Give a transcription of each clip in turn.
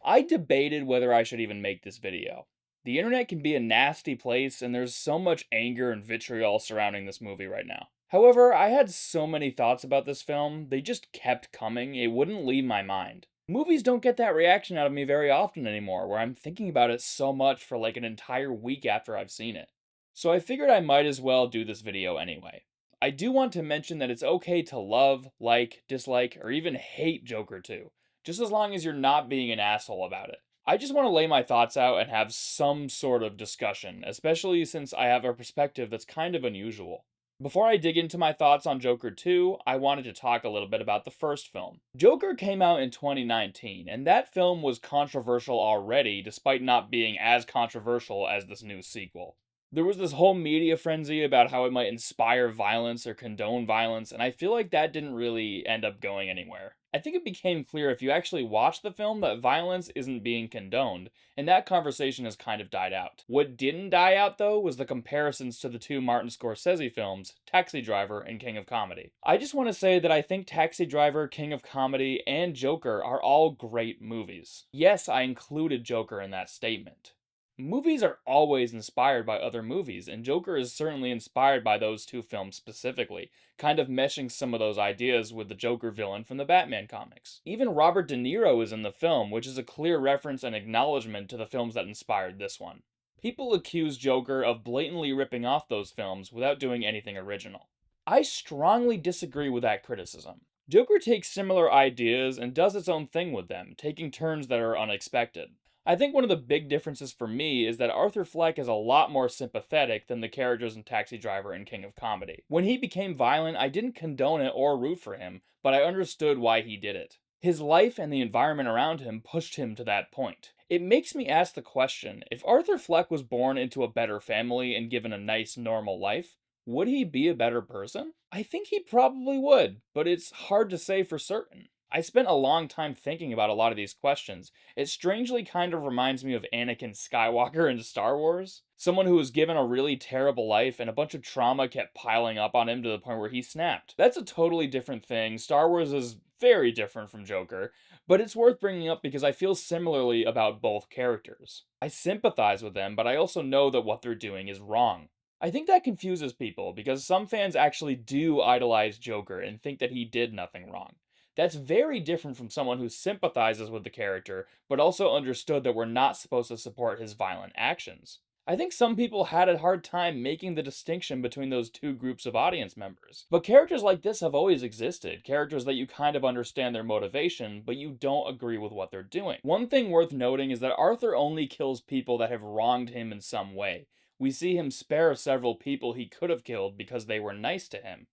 I debated whether I should even make this video. The internet can be a nasty place, and there's so much anger and vitriol surrounding this movie right now. However, I had so many thoughts about this film, they just kept coming, it wouldn't leave my mind. Movies don't get that reaction out of me very often anymore, where I'm thinking about it so much for like an entire week after I've seen it. So I figured I might as well do this video anyway. I do want to mention that it's okay to love, like, dislike, or even hate Joker 2, just as long as you're not being an asshole about it. I just want to lay my thoughts out and have some sort of discussion, especially since I have a perspective that's kind of unusual. Before I dig into my thoughts on Joker 2, I wanted to talk a little bit about the first film. Joker came out in 2019, and that film was controversial already, despite not being as controversial as this new sequel. There was this whole media frenzy about how it might inspire violence or condone violence, and I feel like that didn't really end up going anywhere. I think it became clear if you actually watch the film that violence isn't being condoned, and that conversation has kind of died out. What didn't die out, though, was the comparisons to the two Martin Scorsese films, Taxi Driver and King of Comedy. I just want to say that I think Taxi Driver, King of Comedy, and Joker are all great movies. Yes, I included Joker in that statement. Movies are always inspired by other movies, and Joker is certainly inspired by those two films specifically, kind of meshing some of those ideas with the Joker villain from the Batman comics. Even Robert De Niro is in the film, which is a clear reference and acknowledgement to the films that inspired this one. People accuse Joker of blatantly ripping off those films without doing anything original. I strongly disagree with that criticism. Joker takes similar ideas and does its own thing with them, taking turns that are unexpected. I think one of the big differences for me is that Arthur Fleck is a lot more sympathetic than the characters in Taxi Driver and King of Comedy. When he became violent, I didn't condone it or root for him, but I understood why he did it. His life and the environment around him pushed him to that point. It makes me ask the question, if Arthur Fleck was born into a better family and given a nice, normal life, would he be a better person? I think he probably would, but it's hard to say for certain. I spent a long time thinking about a lot of these questions. It strangely kind of reminds me of Anakin Skywalker in Star Wars. Someone who was given a really terrible life and a bunch of trauma kept piling up on him to the point where he snapped. That's a totally different thing. Star Wars is very different from Joker, but it's worth bringing up because I feel similarly about both characters. I sympathize with them, but I also know that what they're doing is wrong. I think that confuses people because some fans actually do idolize Joker and think that he did nothing wrong. That's very different from someone who sympathizes with the character, but also understood that we're not supposed to support his violent actions. I think some people had a hard time making the distinction between those two groups of audience members. But characters like this have always existed, characters that you kind of understand their motivation, but you don't agree with what they're doing. One thing worth noting is that Arthur only kills people that have wronged him in some way. We see him spare several people he could have killed because they were nice to him.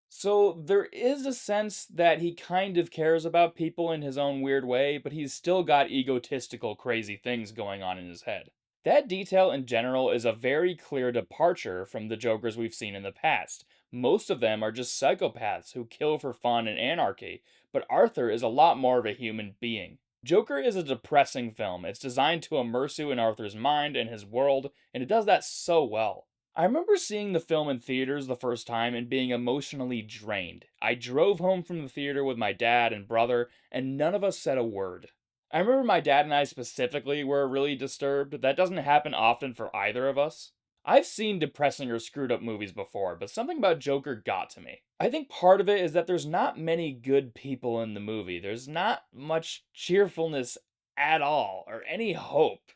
So there is a sense that he kind of cares about people in his own weird way, but he's still got egotistical, crazy things going on in his head. That detail in general is a very clear departure from the Jokers we've seen in the past. Most of them are just psychopaths who kill for fun and anarchy, but Arthur is a lot more of a human being. Joker is a depressing film. It's designed to immerse you in Arthur's mind and his world, and it does that so well. I remember seeing the film in theaters the first time and being emotionally drained. I drove home from the theater with my dad and brother, and none of us said a word. I remember my dad and I specifically were really disturbed. That doesn't happen often for either of us. I've seen depressing or screwed up movies before, but something about Joker got to me. I think part of it is that there's not many good people in the movie. There's not much cheerfulness at all, or any hope.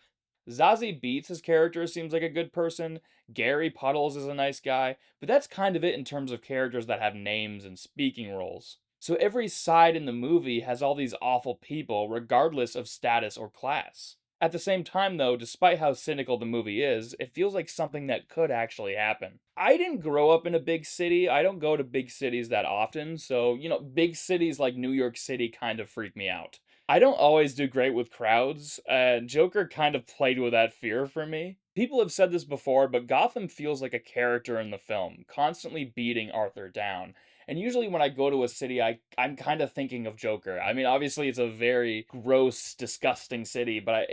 Zazie Beetz' character seems like a good person. Gary Puddles is a nice guy, but that's kind of it in terms of characters that have names and speaking roles. So every side in the movie has all these awful people, regardless of status or class. At the same time, though, despite how cynical the movie is, it feels like something that could actually happen. I didn't grow up in a big city. I don't go to big cities that often, so, big cities like New York City kind of freak me out. I don't always do great with crowds. Joker kind of played with that fear for me. People have said this before, but Gotham feels like a character in the film, constantly beating Arthur down. And usually when I go to a city, I'm kind of thinking of Joker. I mean, obviously it's a very gross, disgusting city, but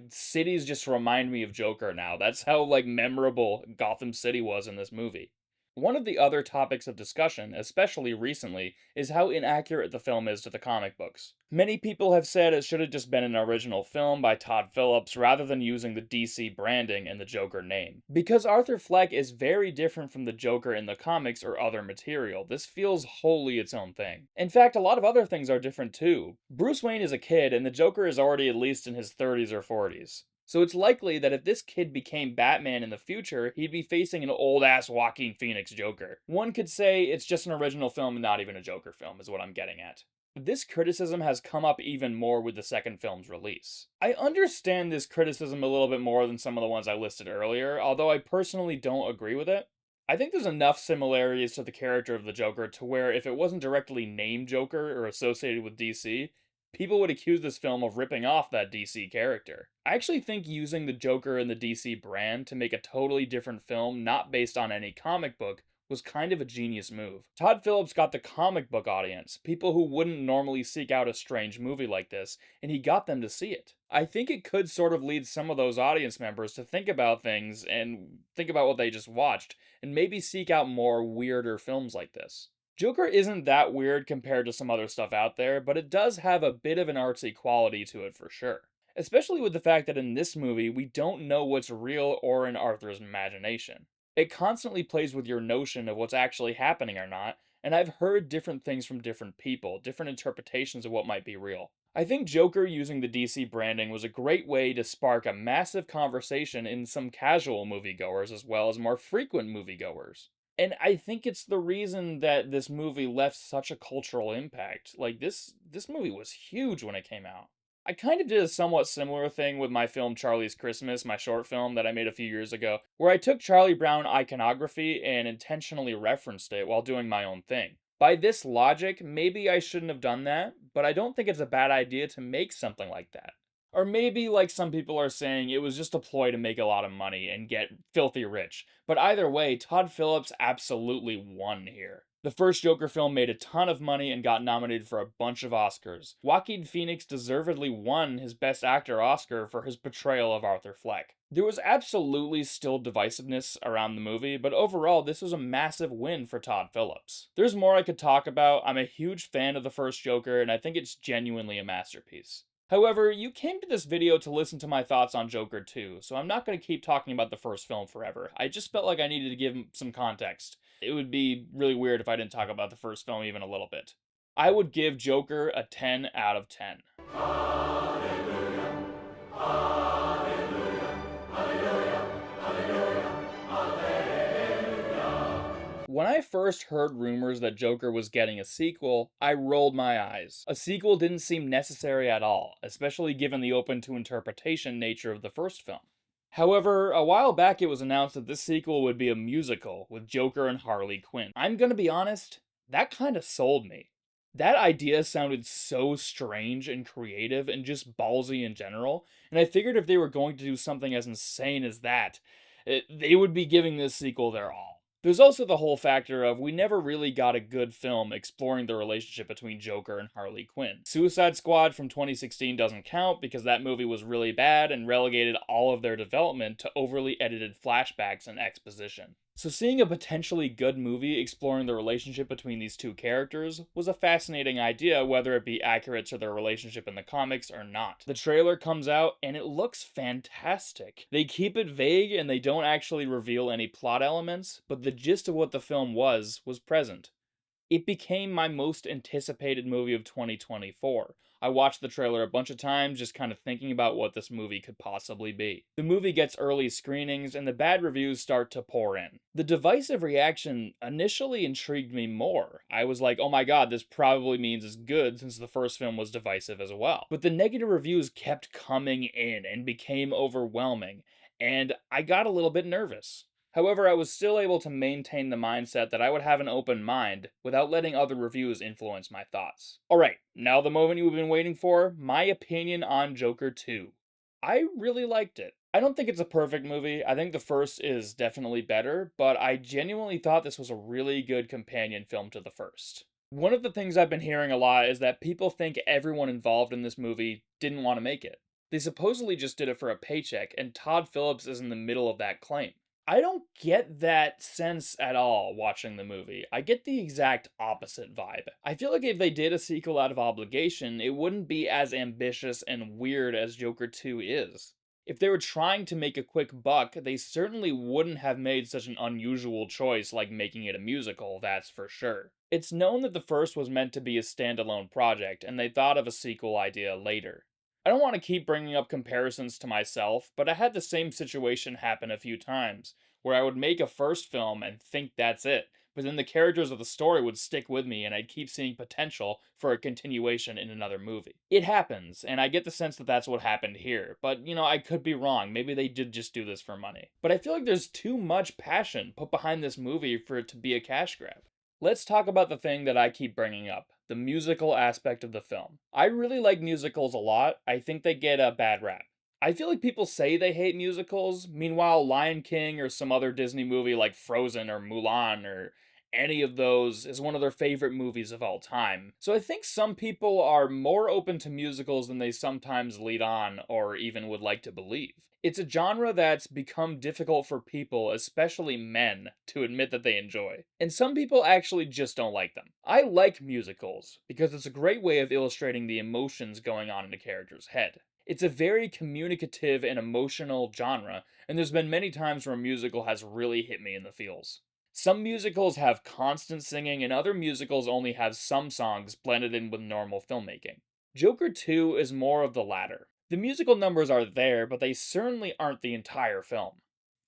cities just remind me of Joker now. That's how, memorable Gotham City was in this movie. One of the other topics of discussion, especially recently, is how inaccurate the film is to the comic books. Many people have said it should have just been an original film by Todd Phillips rather than using the DC branding and the Joker name. Because Arthur Fleck is very different from the Joker in the comics or other material, this feels wholly its own thing. In fact, a lot of other things are different too. Bruce Wayne is a kid and the Joker is already at least in his 30s or 40s. So it's likely that if this kid became Batman in the future, he'd be facing an old-ass Joaquin Phoenix Joker. One could say it's just an original film and not even a Joker film, is what I'm getting at. This criticism has come up even more with the second film's release. I understand this criticism a little bit more than some of the ones I listed earlier, although I personally don't agree with it. I think there's enough similarities to the character of the Joker to where if it wasn't directly named Joker or associated with DC, people would accuse this film of ripping off that DC character. I actually think using the Joker and the DC brand to make a totally different film not based on any comic book was kind of a genius move. Todd Phillips got the comic book audience, people who wouldn't normally seek out a strange movie like this, and he got them to see it. I think it could sort of lead some of those audience members to think about things and think about what they just watched, and maybe seek out more weirder films like this. Joker isn't that weird compared to some other stuff out there, but it does have a bit of an artsy quality to it for sure. Especially with the fact that in this movie, we don't know what's real or in Arthur's imagination. It constantly plays with your notion of what's actually happening or not, and I've heard different things from different people, different interpretations of what might be real. I think Joker using the DC branding was a great way to spark a massive conversation in some casual moviegoers as well as more frequent moviegoers. And I think it's the reason that this movie left such a cultural impact. Like, this movie was huge when it came out. I kind of did a somewhat similar thing with my film Charlie's Christmas, my short film that I made a few years ago, where I took Charlie Brown iconography and intentionally referenced it while doing my own thing. By this logic, maybe I shouldn't have done that, but I don't think it's a bad idea to make something like that. Or maybe, like some people are saying, it was just a ploy to make a lot of money and get filthy rich. But either way, Todd Phillips absolutely won here. The first Joker film made a ton of money and got nominated for a bunch of Oscars. Joaquin Phoenix deservedly won his Best Actor Oscar for his portrayal of Arthur Fleck. There was absolutely still divisiveness around the movie, but overall this was a massive win for Todd Phillips. There's more I could talk about. I'm a huge fan of the first Joker, and I think it's genuinely a masterpiece. However, you came to this video to listen to my thoughts on Joker 2, so I'm not going to keep talking about the first film forever. I just felt like I needed to give some context. It would be really weird if I didn't talk about the first film even a little bit. I would give Joker a 10 out of 10. When I first heard rumors that Joker was getting a sequel, I rolled my eyes. A sequel didn't seem necessary at all, especially given the open to interpretation nature of the first film. However, a while back it was announced that this sequel would be a musical with Joker and Harley Quinn. I'm gonna be honest, that kinda sold me. That idea sounded so strange and creative and just ballsy in general, and I figured if they were going to do something as insane as that, they would be giving this sequel their all. There's also the whole factor of we never really got a good film exploring the relationship between Joker and Harley Quinn. Suicide Squad from 2016 doesn't count because that movie was really bad and relegated all of their development to overly edited flashbacks and exposition. So seeing a potentially good movie exploring the relationship between these two characters was a fascinating idea, whether it be accurate to their relationship in the comics or not. The trailer comes out and it looks fantastic. They keep it vague and they don't actually reveal any plot elements, but the gist of what the film was present. It became my most anticipated movie of 2024. I watched the trailer a bunch of times, just kind of thinking about what this movie could possibly be. The movie gets early screenings, and the bad reviews start to pour in. The divisive reaction initially intrigued me more. I was like, oh my god, this probably means it's good, since the first film was divisive as well. But the negative reviews kept coming in and became overwhelming, and I got a little bit nervous. However, I was still able to maintain the mindset that I would have an open mind without letting other reviews influence my thoughts. Alright, now the moment you've been waiting for, my opinion on Joker 2. I really liked it. I don't think it's a perfect movie. I think the first is definitely better, but I genuinely thought this was a really good companion film to the first. One of the things I've been hearing a lot is that people think everyone involved in this movie didn't want to make it. They supposedly just did it for a paycheck, and Todd Phillips is in the middle of that claim. I don't get that sense at all watching the movie. I get the exact opposite vibe. I feel like if they did a sequel out of obligation, it wouldn't be as ambitious and weird as Joker 2 is. If they were trying to make a quick buck, they certainly wouldn't have made such an unusual choice like making it a musical, that's for sure. It's known that the first was meant to be a standalone project, and they thought of a sequel idea later. I don't want to keep bringing up comparisons to myself, but I had the same situation happen a few times, where I would make a first film and think that's it, but then the characters of the story would stick with me and I'd keep seeing potential for a continuation in another movie. It happens, and I get the sense that that's what happened here, but I could be wrong. Maybe they did just do this for money. But I feel like there's too much passion put behind this movie for it to be a cash grab. Let's talk about the thing that I keep bringing up, the musical aspect of the film. I really like musicals a lot. I think they get a bad rap. I feel like people say they hate musicals, meanwhile, Lion King or some other Disney movie like Frozen or Mulan or any of those is one of their favorite movies of all time. So I think some people are more open to musicals than they sometimes lead on or even would like to believe. It's a genre that's become difficult for people, especially men, to admit that they enjoy. And some people actually just don't like them. I like musicals because it's a great way of illustrating the emotions going on in a character's head. It's a very communicative and emotional genre, and there's been many times where a musical has really hit me in the feels. Some musicals have constant singing, and other musicals only have some songs blended in with normal filmmaking. Joker 2 is more of the latter. The musical numbers are there, but they certainly aren't the entire film.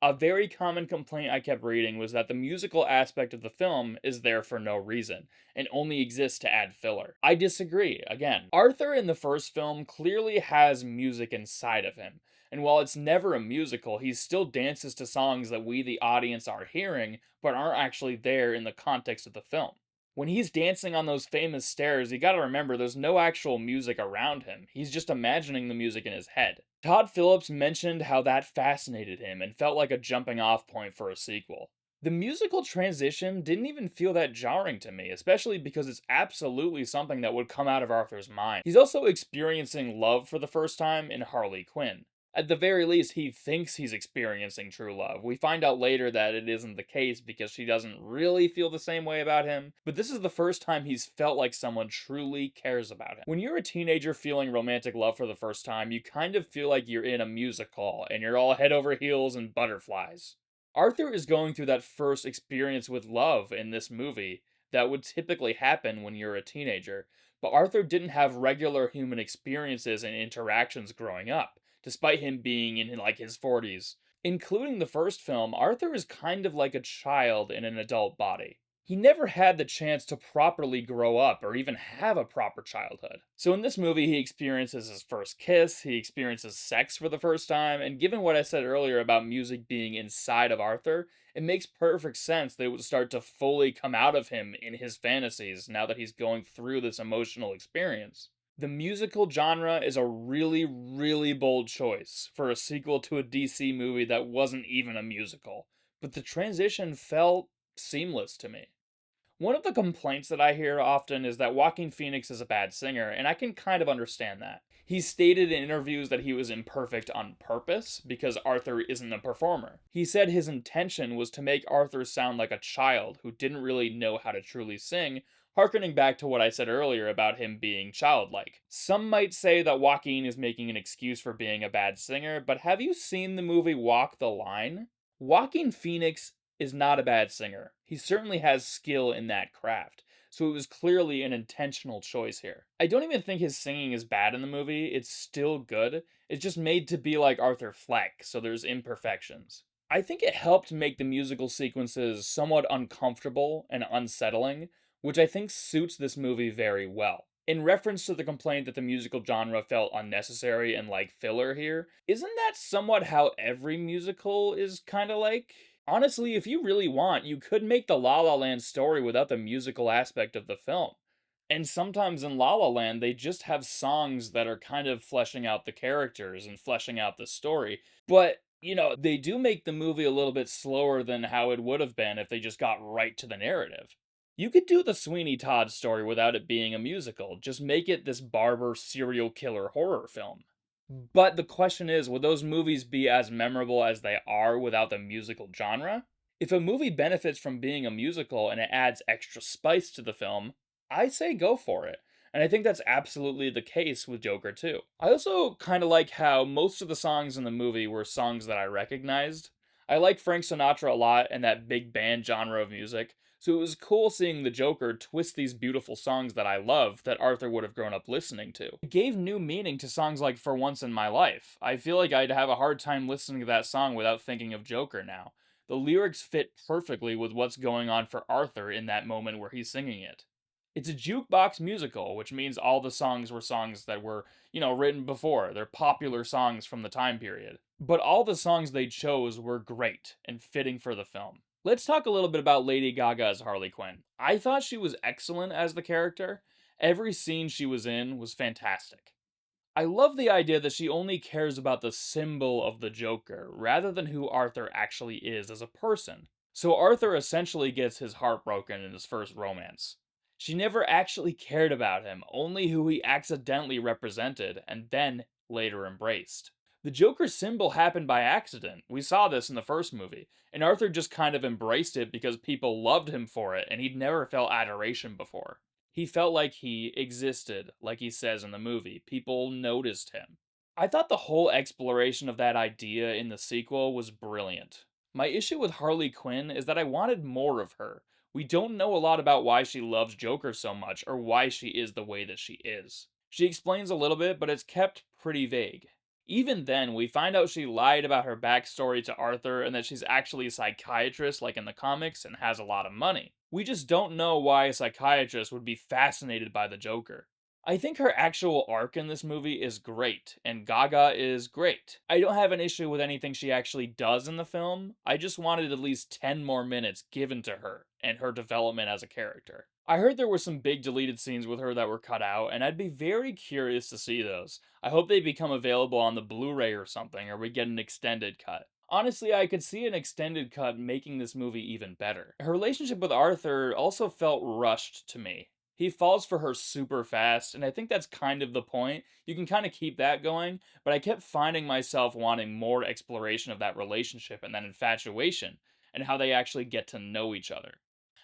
A very common complaint I kept reading was that the musical aspect of the film is there for no reason, and only exists to add filler. I disagree, again. Arthur in the first film clearly has music inside of him, and while it's never a musical, he still dances to songs that we, the audience, are hearing, but aren't actually there in the context of the film. When he's dancing on those famous stairs, you gotta remember there's no actual music around him. He's just imagining the music in his head. Todd Phillips mentioned how that fascinated him and felt like a jumping off point for a sequel. The musical transition didn't even feel that jarring to me, especially because it's absolutely something that would come out of Arthur's mind. He's also experiencing love for the first time in Harley Quinn. At the very least, he thinks he's experiencing true love. We find out later that it isn't the case because she doesn't really feel the same way about him, but this is the first time he's felt like someone truly cares about him. When you're a teenager feeling romantic love for the first time, you kind of feel like you're in a musical and you're all head over heels and butterflies. Arthur is going through that first experience with love in this movie that would typically happen when you're a teenager, but Arthur didn't have regular human experiences and interactions growing up, despite him being in like his 40s. Including the first film, Arthur is kind of like a child in an adult body. He never had the chance to properly grow up or even have a proper childhood. So in this movie, he experiences his first kiss, he experiences sex for the first time, and given what I said earlier about music being inside of Arthur, it makes perfect sense that it would start to fully come out of him in his fantasies now that he's going through this emotional experience. The musical genre is a really, really bold choice for a sequel to a DC movie that wasn't even a musical, but the transition felt seamless to me. One of the complaints that I hear often is that Joaquin Phoenix is a bad singer, and I can kind of understand that. He stated in interviews that he was imperfect on purpose because Arthur isn't a performer. He said his intention was to make Arthur sound like a child who didn't really know how to truly sing, harkening back to what I said earlier about him being childlike. Some might say that Joaquin is making an excuse for being a bad singer, but have you seen the movie Walk the Line? Joaquin Phoenix is not a bad singer. He certainly has skill in that craft, so it was clearly an intentional choice here. I don't even think his singing is bad in the movie, it's still good. It's just made to be like Arthur Fleck, so there's imperfections. I think it helped make the musical sequences somewhat uncomfortable and unsettling, which I think suits this movie very well. In reference to the complaint that the musical genre felt unnecessary and like filler here, isn't that somewhat how every musical is kinda like? Honestly, if you really want, you could make the La La Land story without the musical aspect of the film. And sometimes in La La Land, they just have songs that are kind of fleshing out the characters and fleshing out the story. But, they do make the movie a little bit slower than how it would have been if they just got right to the narrative. You could do the Sweeney Todd story without it being a musical, just make it this barber serial killer horror film. But the question is, would those movies be as memorable as they are without the musical genre? If a movie benefits from being a musical and it adds extra spice to the film, I say go for it. And I think that's absolutely the case with Joker 2. I also kind of like how most of the songs in the movie were songs that I recognized. I like Frank Sinatra a lot and that big band genre of music, so it was cool seeing the Joker twist these beautiful songs that I love that Arthur would have grown up listening to. It gave new meaning to songs like For Once in My Life. I feel like I'd have a hard time listening to that song without thinking of Joker now. The lyrics fit perfectly with what's going on for Arthur in that moment where he's singing it. It's a jukebox musical, which means all the songs were songs that were, written before. They're popular songs from the time period. But all the songs they chose were great and fitting for the film. Let's talk a little bit about Lady Gaga as Harley Quinn. I thought she was excellent as the character. Every scene she was in was fantastic. I love the idea that she only cares about the symbol of the Joker rather than who Arthur actually is as a person. So Arthur essentially gets his heart broken in his first romance. She never actually cared about him, only who he accidentally represented and then later embraced. The Joker symbol happened by accident. We saw this in the first movie, and Arthur just kind of embraced it because people loved him for it and he'd never felt adoration before. He felt like he existed, like he says in the movie. People noticed him. I thought the whole exploration of that idea in the sequel was brilliant. My issue with Harley Quinn is that I wanted more of her. We don't know a lot about why she loves Joker so much or why she is the way that she is. She explains a little bit, but it's kept pretty vague. Even then, we find out she lied about her backstory to Arthur and that she's actually a psychiatrist like in the comics and has a lot of money. We just don't know why a psychiatrist would be fascinated by the Joker. I think her actual arc in this movie is great, and Gaga is great. I don't have an issue with anything she actually does in the film, I just wanted at least 10 more minutes given to her and her development as a character. I heard there were some big deleted scenes with her that were cut out, and I'd be very curious to see those. I hope they become available on the Blu-ray or something, or we get an extended cut. Honestly, I could see an extended cut making this movie even better. Her relationship with Arthur also felt rushed to me. He falls for her super fast, and I think that's kind of the point. You can kind of keep that going, but I kept finding myself wanting more exploration of that relationship and that infatuation, and how they actually get to know each other.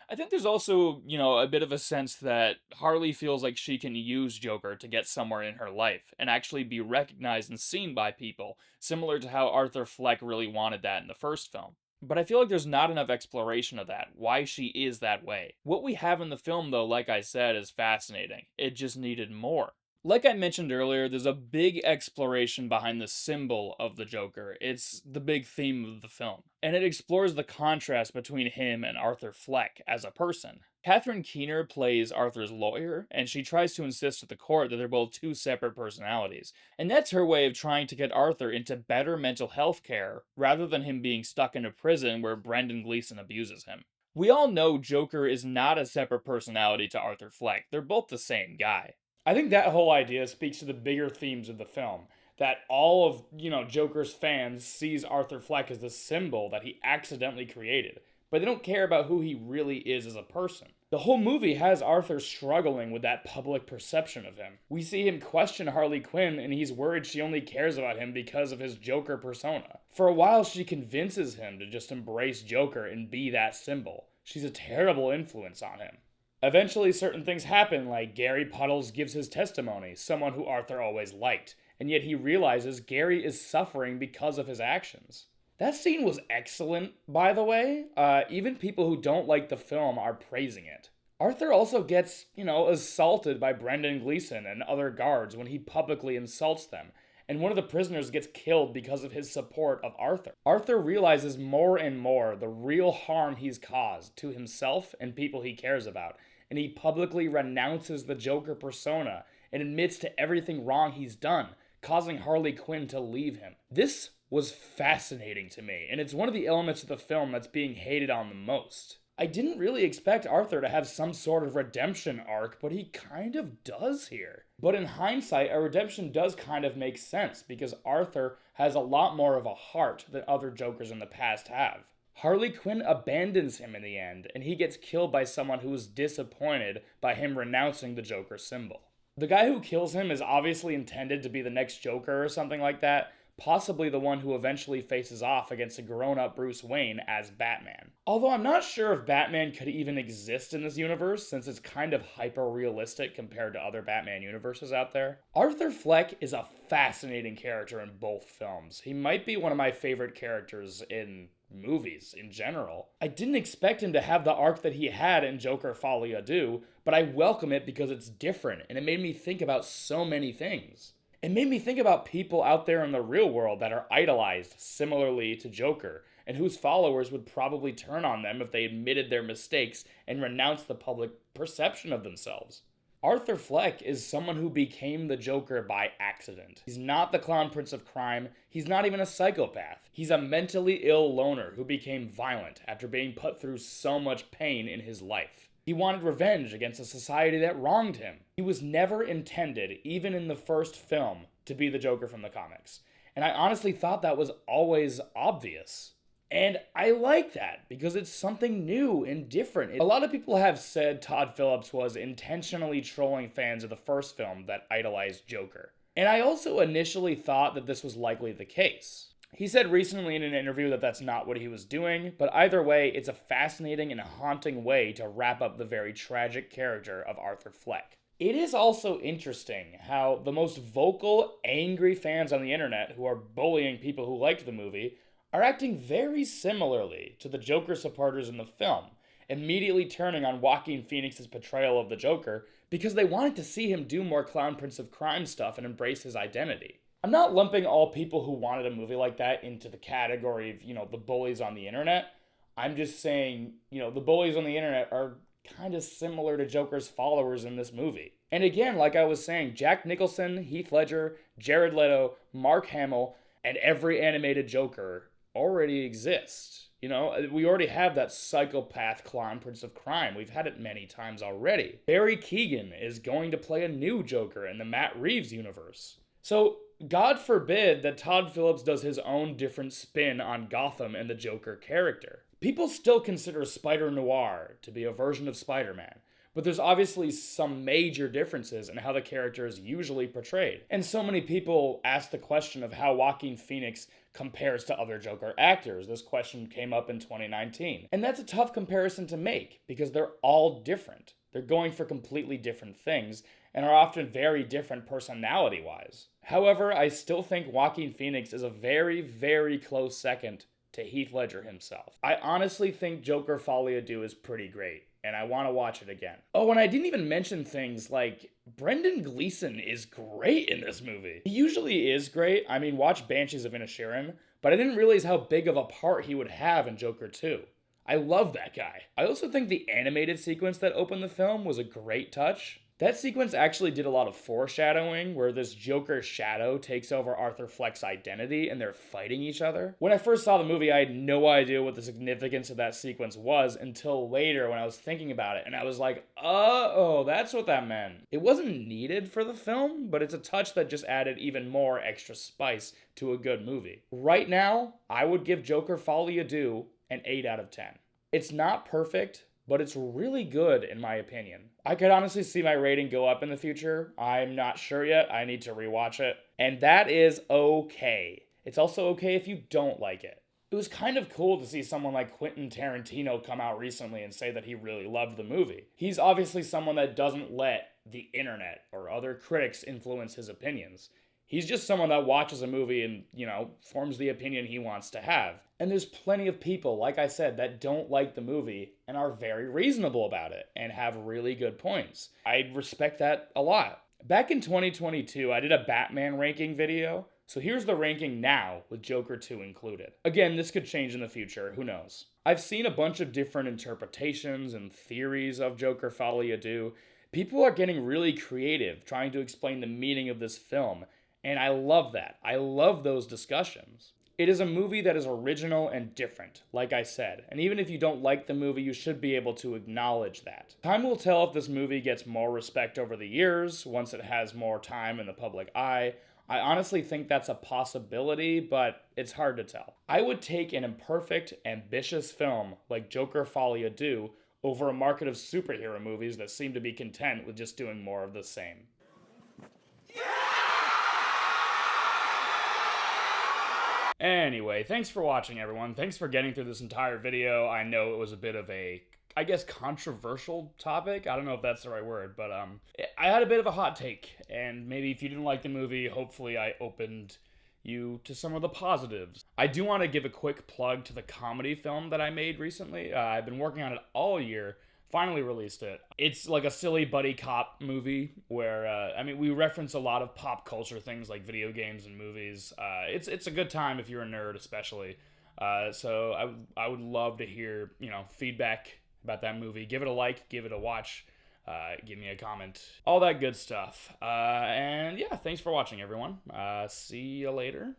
I think there's also, a bit of a sense that Harley feels like she can use Joker to get somewhere in her life and actually be recognized and seen by people, similar to how Arthur Fleck really wanted that in the first film. But I feel like there's not enough exploration of that, why she is that way. What we have in the film, though, like I said, is fascinating. It just needed more. Like I mentioned earlier, there's a big exploration behind the symbol of the Joker. It's the big theme of the film. And it explores the contrast between him and Arthur Fleck as a person. Catherine Keener plays Arthur's lawyer, and she tries to insist to the court that they're both two separate personalities. And that's her way of trying to get Arthur into better mental health care, rather than him being stuck in a prison where Brendan Gleeson abuses him. We all know Joker is not a separate personality to Arthur Fleck. They're both the same guy. I think that whole idea speaks to the bigger themes of the film. That all of, Joker's fans sees Arthur Fleck as the symbol that he accidentally created, but they don't care about who he really is as a person. The whole movie has Arthur struggling with that public perception of him. We see him question Harley Quinn, and he's worried she only cares about him because of his Joker persona. For a while, she convinces him to just embrace Joker and be that symbol. She's a terrible influence on him. Eventually, certain things happen, like Gary Puddles gives his testimony, someone who Arthur always liked, and yet he realizes Gary is suffering because of his actions. That scene was excellent, by the way. Even people who don't like the film are praising it. Arthur also gets, assaulted by Brendan Gleeson and other guards when he publicly insults them, and one of the prisoners gets killed because of his support of Arthur. Arthur realizes more and more the real harm he's caused to himself and people he cares about, and he publicly renounces the Joker persona and admits to everything wrong he's done, causing Harley Quinn to leave him. This was fascinating to me, and it's one of the elements of the film that's being hated on the most. I didn't really expect Arthur to have some sort of redemption arc, but he kind of does here. But in hindsight, a redemption does kind of make sense, because Arthur has a lot more of a heart than other Jokers in the past have. Harley Quinn abandons him in the end, and he gets killed by someone who is disappointed by him renouncing the Joker symbol. The guy who kills him is obviously intended to be the next Joker or something like that, possibly the one who eventually faces off against a grown-up Bruce Wayne as Batman. Although I'm not sure if Batman could even exist in this universe, since it's kind of hyper-realistic compared to other Batman universes out there. Arthur Fleck is a fascinating character in both films. He might be one of my favorite characters in movies in general. I didn't expect him to have the arc that he had in Joker Folie, but I welcome it because it's different, and it made me think about so many things. It made me think about people out there in the real world that are idolized similarly to Joker, and whose followers would probably turn on them if they admitted their mistakes and renounced the public perception of themselves. Arthur Fleck is someone who became the Joker by accident. He's not the clown prince of crime, he's not even a psychopath. He's a mentally ill loner who became violent after being put through so much pain in his life. He wanted revenge against a society that wronged him. He was never intended, even in the first film, to be the Joker from the comics. And I honestly thought that was always obvious. And I like that because it's something new and different. A lot of people have said Todd Phillips was intentionally trolling fans of the first film that idolized Joker. And I also initially thought that this was likely the case. He said recently in an interview that that's not what he was doing, but either way, it's a fascinating and haunting way to wrap up the very tragic character of Arthur Fleck. It is also interesting how the most vocal, angry fans on the internet who are bullying people who liked the movie are acting very similarly to the Joker supporters in the film, immediately turning on Joaquin Phoenix's portrayal of the Joker because they wanted to see him do more Clown Prince of Crime stuff and embrace his identity. I'm not lumping all people who wanted a movie like that into the category of, the bullies on the internet. I'm just saying, the bullies on the internet are kind of similar to Joker's followers in this movie. And again, like I was saying, Jack Nicholson, Heath Ledger, Jared Leto, Mark Hamill, and every animated Joker already exist. We already have that psychopath clown prince of crime. We've had it many times already. Barry Keoghan is going to play a new Joker in the Matt Reeves universe. So, God forbid that Todd Phillips does his own different spin on Gotham and the Joker character. People still consider Spider-Noir to be a version of Spider-Man, but there's obviously some major differences in how the character is usually portrayed. And so many people ask the question of how Joaquin Phoenix compares to other Joker actors. This question came up in 2019. And that's a tough comparison to make because they're all different. They're going for completely different things and are often very different personality-wise. However, I still think Joaquin Phoenix is a very, very close second to Heath Ledger himself. I honestly think Joker Folie is pretty great, and I want to watch it again. Oh, and I didn't even mention things like Brendan Gleeson is great in this movie. He usually is great. I mean, watch Banshees of Inisherin, but I didn't realize how big of a part he would have in Joker 2. I love that guy. I also think the animated sequence that opened the film was a great touch. That sequence actually did a lot of foreshadowing, where this Joker shadow takes over Arthur Fleck's identity and they're fighting each other. When I first saw the movie, I had no idea what the significance of that sequence was until later when I was thinking about it, and I was like, oh, that's what that meant. It wasn't needed for the film, but it's a touch that just added even more extra spice to a good movie. Right now, I would give Joker Folie an 8 out of 10. It's not perfect, but it's really good in my opinion. I could honestly see my rating go up in the future. I'm not sure yet. I need to rewatch it. And that is okay. It's also okay if you don't like it. It was kind of cool to see someone like Quentin Tarantino come out recently and say that he really loved the movie. He's obviously someone that doesn't let the internet or other critics influence his opinions. He's just someone that watches a movie and, forms the opinion he wants to have. And there's plenty of people, like I said, that don't like the movie and are very reasonable about it and have really good points. I respect that a lot. Back in 2022, I did a Batman ranking video, so here's the ranking now with Joker 2 included. Again, this could change in the future, who knows. I've seen a bunch of different interpretations and theories of Joker Folie. People are getting really creative trying to explain the meaning of this film, and I love that. I love those discussions. It is a movie that is original and different, like I said, and even if you don't like the movie, you should be able to acknowledge that. Time will tell if this movie gets more respect over the years, once it has more time in the public eye. I honestly think that's a possibility, but it's hard to tell. I would take an imperfect, ambitious film like Joker Folie over a market of superhero movies that seem to be content with just doing more of the same. Anyway, thanks for watching, everyone. Thanks for getting through this entire video. I know it was a bit of a, I guess, controversial topic. I don't know if that's the right word, but I had a bit of a hot take, and maybe if you didn't like the movie, hopefully I opened you to some of the positives. I do want to give a quick plug to the comedy film that I made recently. I've been working on it all year. Finally released it. It's like a silly buddy cop movie where, I mean, we reference a lot of pop culture things like video games and movies. It's a good time if you're a nerd, especially. So I would love to hear, feedback about that movie. Give it a like, give it a watch, give me a comment, all that good stuff. And yeah, thanks for watching, everyone. See you later.